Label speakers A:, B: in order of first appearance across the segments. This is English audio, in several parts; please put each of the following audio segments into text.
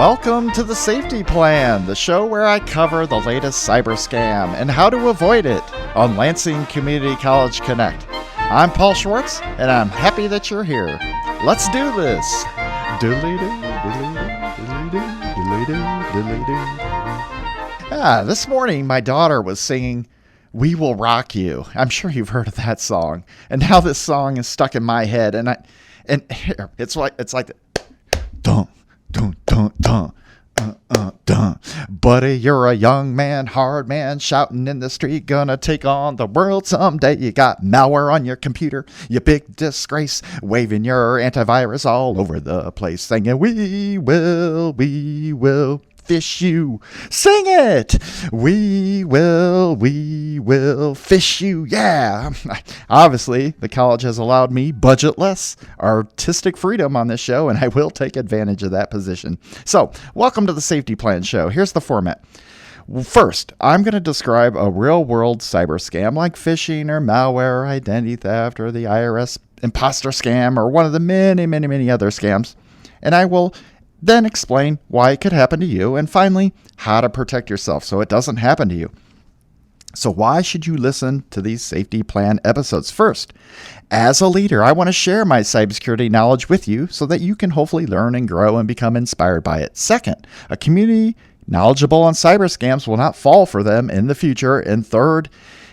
A: Welcome to the Safety Plan, the show where I cover the latest cyber scam and how to avoid it on Lansing Community College Connect. I'm Paul Schwartz, and I'm happy that you're here. Let's do this. This morning my daughter was singing "We Will Rock You." I'm sure you've heard of that song, and now this song is stuck in my head. And here it's like dun dun dun dun. Dun. Buddy, you're a young man, hard man, shouting in the street, gonna take on the world someday. You got malware on your computer, you big disgrace, waving your antivirus all over the place, singing, we will fish you. Sing it! We will fish you. Yeah. Obviously, the college has allowed me budgetless, artistic freedom on this show, and I will take advantage of that position. So, welcome to the Safety Plan Show. Here's the format. First, I'm going to describe a real-world cyber scam like phishing or malware, identity theft, or the IRS imposter scam, or one of the many other scams. And I will then explain why it could happen to you, and finally, how to protect yourself so it doesn't happen to you. So why should you listen to these safety plan episodes? First, as a leader, I want to share my cybersecurity knowledge with you so that you can hopefully learn and grow and become inspired by it. Second, a community knowledgeable on cyber scams will not fall for them in the future. And third,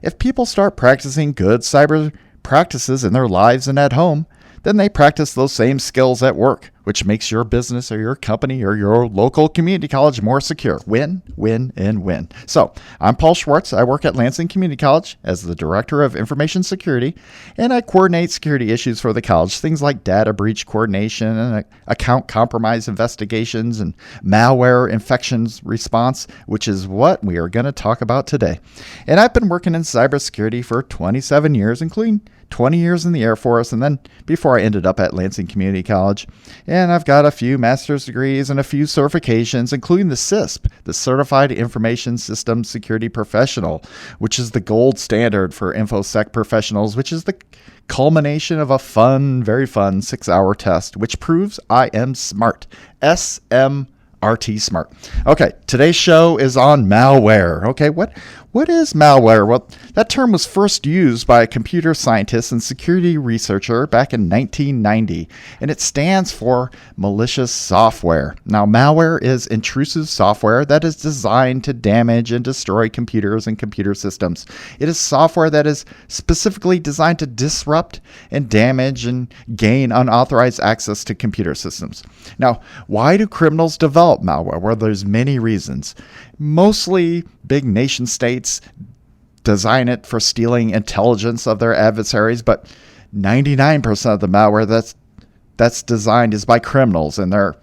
A: if people start practicing good cyber practices in their lives and at home, then they practice those same skills at work, which makes your business or your company or your local community college more secure. Win, win, and win. So I'm Paul Schwartz. I work at Lansing Community College as the Director of Information Security, and I coordinate security issues for the college, things like data breach coordination and account compromise investigations and malware infections response, which is what we are going to talk about today. And I've been working in cybersecurity for 27 years, including 20 years in the Air Force, and then before I ended up at Lansing Community College. And I've got a few master's degrees and a few certifications, including the CISP, the Certified Information Systems Security Professional, which is the gold standard for InfoSec professionals, which is the culmination of a very fun 6-hour test, which proves I am smart. SMRT smart. Okay, today's show is on malware. Okay, what is malware? Well, that term was first used by a computer scientist and security researcher back in 1990, and it stands for malicious software. Now, malware is intrusive software that is designed to damage and destroy computers and computer systems. It is software that is specifically designed to disrupt and damage and gain unauthorized access to computer systems. Now, why do criminals develop malware? Well, there's many reasons. Mostly big nation states design it for stealing intelligence of their adversaries, but 99% of the malware that's designed is by criminals, and they're,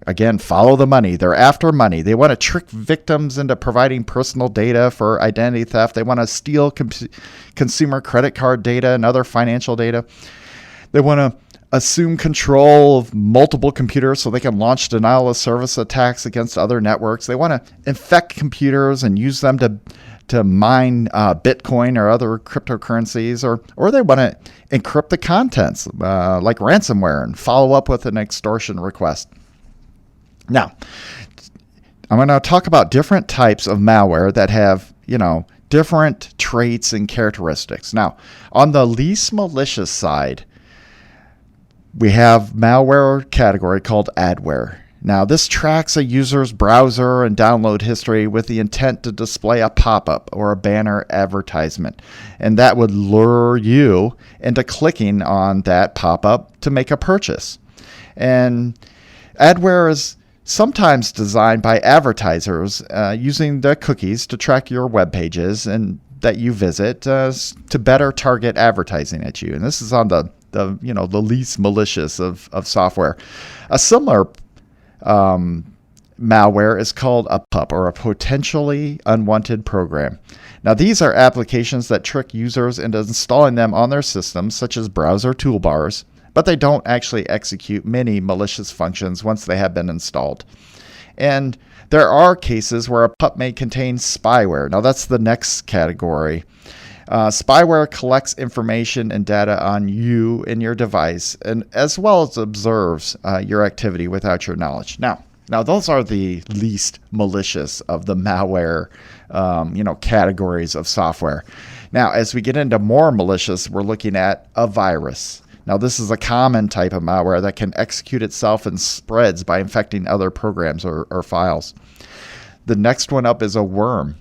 A: again, follow the money. They're after money. They want to trick victims into providing personal data for identity theft. They want to steal consumer credit card data and other financial data. They want to assume control of multiple computers so they can launch denial of service attacks against other networks. They want to infect computers and use them to mine Bitcoin or other cryptocurrencies, or they want to encrypt the contents like ransomware and follow up with an extortion request. Now, I'm going to talk about different types of malware that have, different traits and characteristics. Now, on the least malicious side, we have malware category called adware. Now, this tracks a user's browser and download history with the intent to display a pop-up or a banner advertisement. And that would lure you into clicking on that pop-up to make a purchase. And adware is sometimes designed by advertisers using the cookies to track your web pages and that you visit to better target advertising at you. And this is on the least malicious of software. A similar malware is called a PUP, or a potentially unwanted program. Now, these are applications that trick users into installing them on their systems, such as browser toolbars, but they don't actually execute many malicious functions once they have been installed. And there are cases where a PUP may contain spyware. Now, that's the next category. Spyware collects information and data on you and your device, and as well as observes your activity without your knowledge. Now, Now, those are the least malicious of the malware, categories of software. Now, as we get into more malicious, we're looking at a virus. Now, this is a common type of malware that can execute itself and spreads by infecting other programs or files. The next one up is a worm.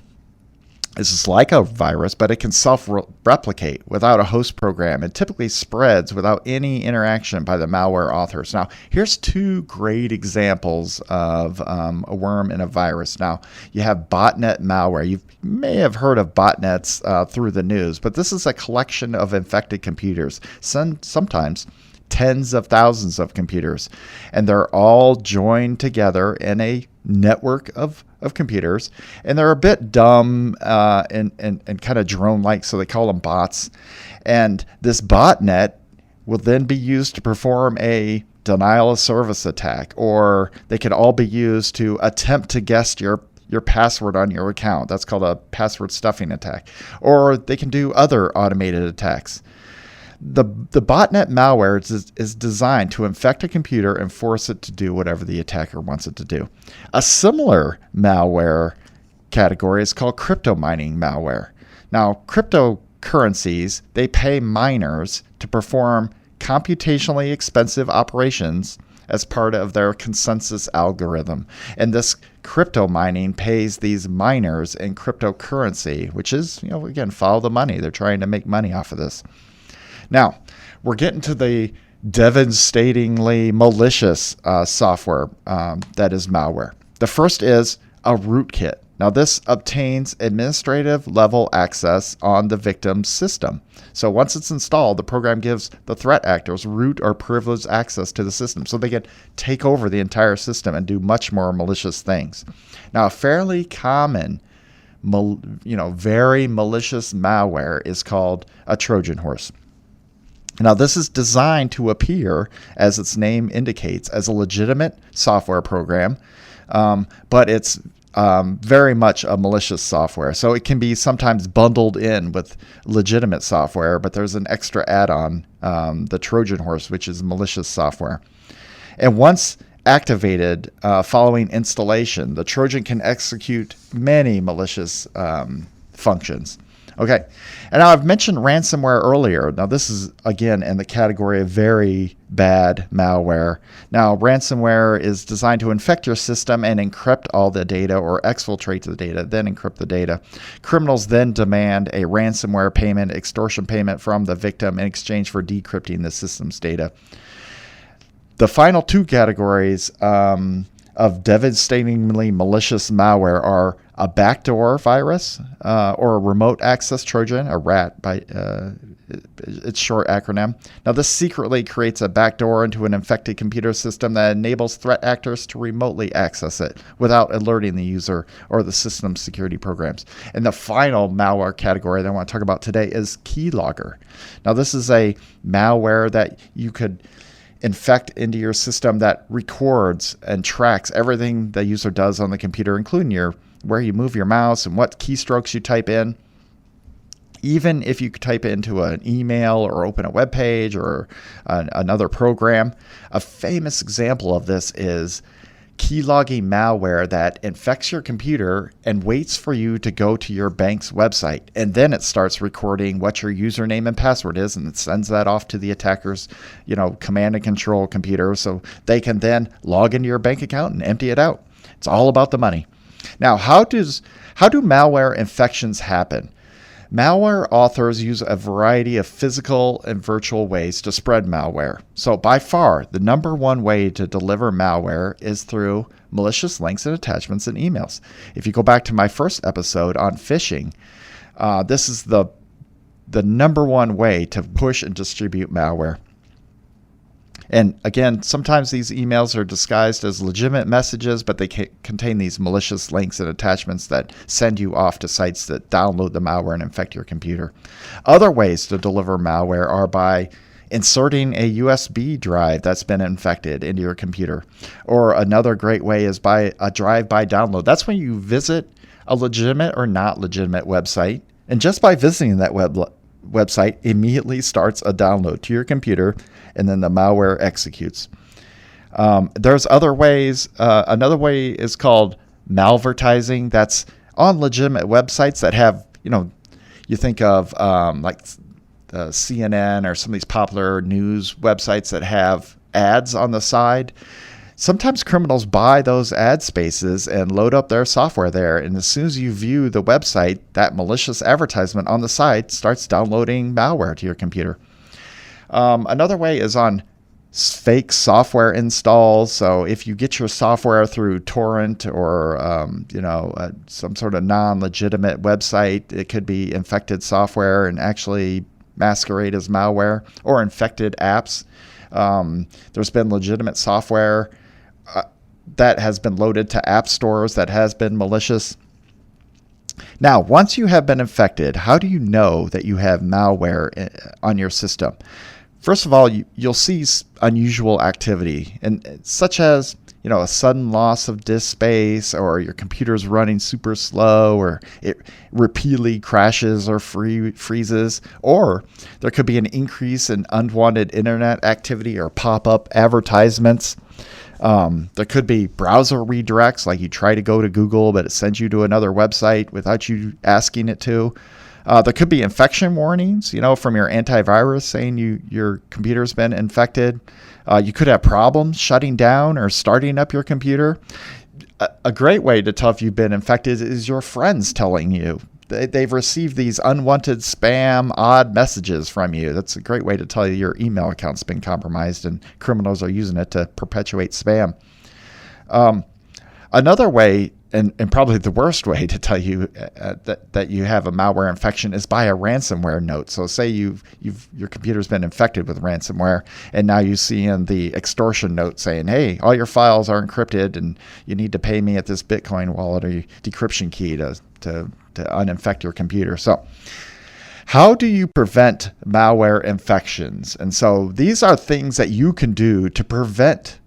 A: This is like a virus, but it can self-replicate without a host program. It typically spreads without any interaction by the malware authors. Now, here's two great examples of a worm and a virus. Now, you have botnet malware. You may have heard of botnets through the news, but this is a collection of infected computers, sometimes tens of thousands of computers, and they're all joined together in a network of computers, and they're a bit dumb and kind of drone-like, so they call them bots. And this botnet will then be used to perform a denial of service attack, or they can all be used to attempt to guess your password on your account. That's called a password stuffing attack. Or they can do other automated attacks. The botnet malware is designed to infect a computer and force it to do whatever the attacker wants it to do. A similar malware category is called crypto mining malware. Now, cryptocurrencies, they pay miners to perform computationally expensive operations as part of their consensus algorithm. And this crypto mining pays these miners in cryptocurrency, which is, again, follow the money. They're trying to make money off of this. Now, we're getting to the devastatingly malicious software that is malware. The first is a rootkit. Now, this obtains administrative level access on the victim's system. So once it's installed, the program gives the threat actors root or privileged access to the system, so they can take over the entire system and do much more malicious things. Now, a fairly common very malicious malware is called a Trojan horse. Now, this is designed to appear, as its name indicates, as a legitimate software program, but it's very much a malicious software. So it can be sometimes bundled in with legitimate software, but there's an extra add-on, the Trojan horse, which is malicious software. And once activated following installation, the Trojan can execute many malicious functions. Okay, and now I've mentioned ransomware earlier. Now this is, again, in the category of very bad malware. Now, ransomware is designed to infect your system and encrypt all the data or exfiltrate the data, then encrypt the data. Criminals then demand a ransomware payment, extortion payment from the victim in exchange for decrypting the system's data. The final two categories of devastatingly malicious malware are a backdoor virus or a remote access Trojan, a RAT by its short acronym. Now, this secretly creates a backdoor into an infected computer system that enables threat actors to remotely access it without alerting the user or the system's security programs. And the final malware category that I want to talk about today is keylogger. Now, this is a malware that you could infect into your system that records and tracks everything the user does on the computer, including where you move your mouse and what keystrokes you type in. Even if you type into an email or open a web page or another program. A famous example of this is keylogging malware that infects your computer and waits for you to go to your bank's website. And then it starts recording what your username and password is, and it sends that off to the attacker's, command and control computer, so they can then log into your bank account and empty it out. It's all about the money. Now, how do malware infections happen? Malware authors use a variety of physical and virtual ways to spread malware. So by far, the number one way to deliver malware is through malicious links and attachments in emails. If you go back to my first episode on phishing, this is the number one way to push and distribute malware. And again, sometimes these emails are disguised as legitimate messages, but they contain these malicious links and attachments that send you off to sites that download the malware and infect your computer. Other ways to deliver malware are by inserting a USB drive that's been infected into your computer. Or another great way is by a drive-by download. That's when you visit a legitimate or not legitimate website, and just by visiting that website immediately starts a download to your computer, and then the malware executes. There's other ways. Another way is called malvertising. That's on legitimate websites that have, you think of like CNN or some of these popular news websites that have ads on the side. Sometimes criminals buy those ad spaces and load up their software there. And as soon as you view the website, that malicious advertisement on the site starts downloading malware to your computer. Another way is on fake software installs. So if you get your software through torrent or some sort of non-legitimate website, it could be infected software and actually masquerade as malware, or infected apps. There's been legitimate software that has been loaded to app stores that has been malicious. Now, once you have been infected, how do you know that you have malware on your system? First of all, you'll see unusual activity, and such as a sudden loss of disk space, or your computer's running super slow, or it repeatedly crashes or freezes, or there could be an increase in unwanted internet activity or pop-up advertisements. There could be browser redirects, like you try to go to Google, but it sends you to another website without you asking it to. There could be infection warnings, from your antivirus saying your computer's been infected. You could have problems shutting down or starting up your computer. A great way to tell if you've been infected is your friends telling you. They've received these unwanted spam, odd messages from you. That's a great way to tell you your email account's been compromised and criminals are using it to perpetuate spam. Another way, and probably the worst way to tell you that you have a malware infection, is by a ransomware note. So say your computer's been infected with ransomware, and now you see in the extortion note saying, hey, all your files are encrypted and you need to pay me at this Bitcoin wallet or decryption key to uninfect your computer. So how do you prevent malware infections? And so these are things that you can do to prevent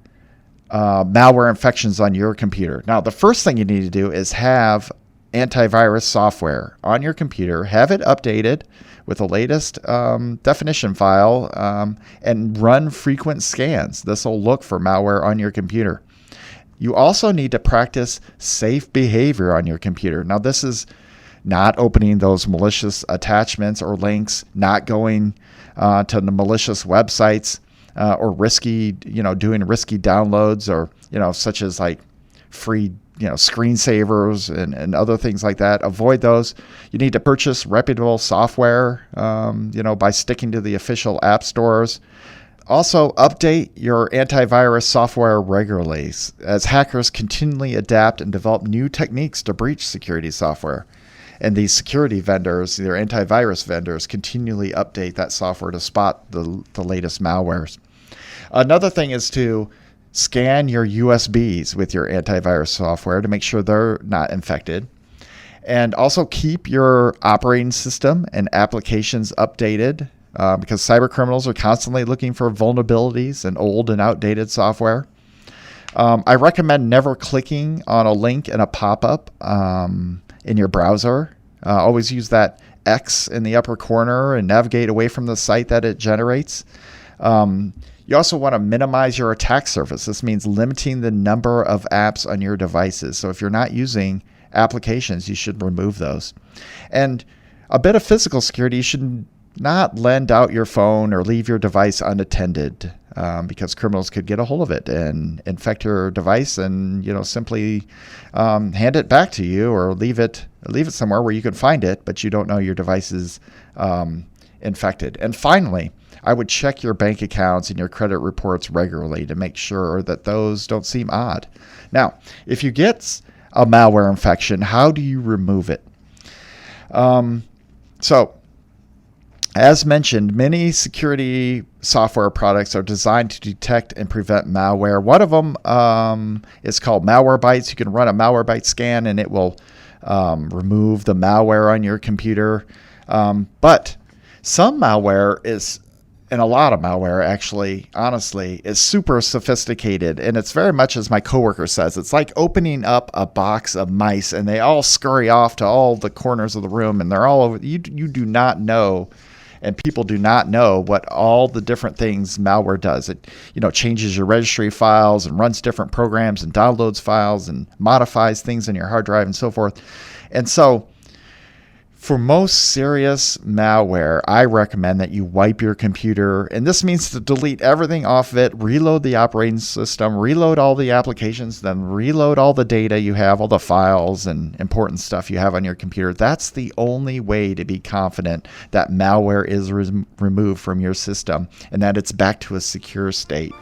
A: malware infections on your computer. Now, the first thing you need to do is have antivirus software on your computer, have it updated with the latest definition file, and run frequent scans. This will look for malware on your computer. You also need to practice safe behavior on your computer. Now, this is not opening those malicious attachments or links, not going to the malicious websites, or risky, doing risky downloads, or, such as like free, screensavers and other things like that. Avoid those. You need to purchase reputable software, by sticking to the official app stores. Also, update your antivirus software regularly, as hackers continually adapt and develop new techniques to breach security software. And these security vendors, their antivirus vendors, continually update that software to spot the latest malwares. Another thing is to scan your USBs with your antivirus software to make sure they're not infected. And also keep your operating system and applications updated, because cyber criminals are constantly looking for vulnerabilities in old and outdated software. I recommend never clicking on a link in a pop-up in your browser. Always use that X in the upper corner and navigate away from the site that it generates. You also want to minimize your attack surface. This means limiting the number of apps on your devices. So if you're not using applications, you should remove those. And a bit of physical security, you should not lend out your phone or leave your device unattended, because criminals could get a hold of it and infect your device and simply hand it back to you, or leave it somewhere where you can find it, but you don't know your device is infected. And finally, I would check your bank accounts and your credit reports regularly to make sure that those don't seem odd. Now, if you get a malware infection, how do you remove it? So, as mentioned, many security software products are designed to detect and prevent malware. One of them is called Malwarebytes. You can run a Malwarebytes scan and it will remove the malware on your computer. But some malware is, and a lot of malware actually, honestly, is super sophisticated. And it's very much as my coworker says, it's like opening up a box of mice and they all scurry off to all the corners of the room and they're all over. You do not know And people do not know what all the different things malware does. It, changes your registry files and runs different programs and downloads files and modifies things in your hard drive and so forth. And so for most serious malware, I recommend that you wipe your computer. And this means to delete everything off of it, reload the operating system, reload all the applications, then reload all the data you have, all the files and important stuff you have on your computer. That's the only way to be confident that malware is removed from your system and that it's back to a secure state.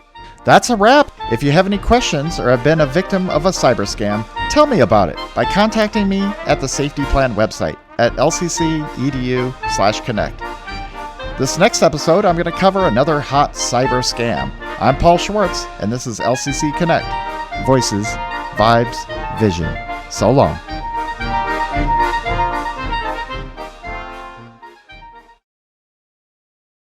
A: That's a wrap. If you have any questions or have been a victim of a cyber scam, tell me about it by contacting me at the Safety Plan website at lcc.edu/connect. This next episode, I'm going to cover another hot cyber scam. I'm Paul Schwartz, and this is LCC Connect. Voices, Vibes, Vision. So long.